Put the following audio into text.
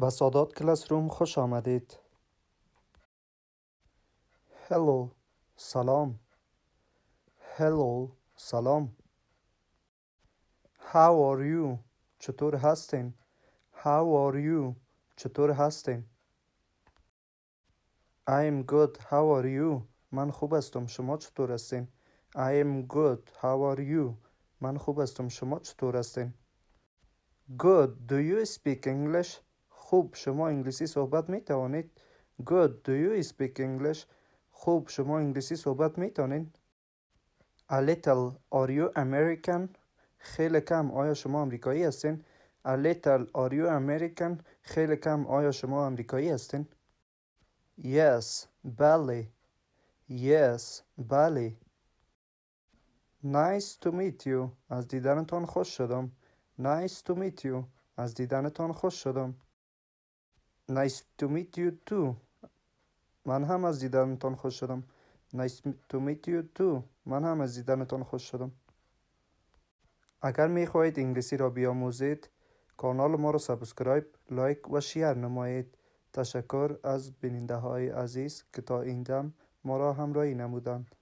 به سادات کلاس روم خوش آمدید. Hello سلام. Hello سلام. How are you؟ چطور هستین؟ How are you؟ چطور هستین؟ I am good. How are you؟ من خوب هستم. شما چطور هستین؟ I am good. How are you؟ من خوب هستم. شما چطور هستین؟ Good. Do you speak English؟ خوب. شما انگلیسی صحبت می توانید؟ Good. Do you speak English؟ خوب. شما انگلیسی صحبت می توانید؟ A little. Are you American؟ خیلی کم. آیا شما امریکایی هستین؟ A little. Are you American؟ خیلی کم. آیا شما امریکایی هستین؟ Yes. بله. Yes. بله. Nice to meet you. از دیدنتان خوش شدم. Nice to meet you. از دیدنتان خوش شدم. Nice to meet you too. من هم از دیدنتان خوش شدم. Nice to meet you too. من هم از دیدنتان خوش شدم. اگر میخواهید انگلیسی را بیاموزید، کانال ما را سابسکرایب، لایک و شیر نمایید. تشکر از بیننده های عزیز که تا این دم ما را همراهی نمودند.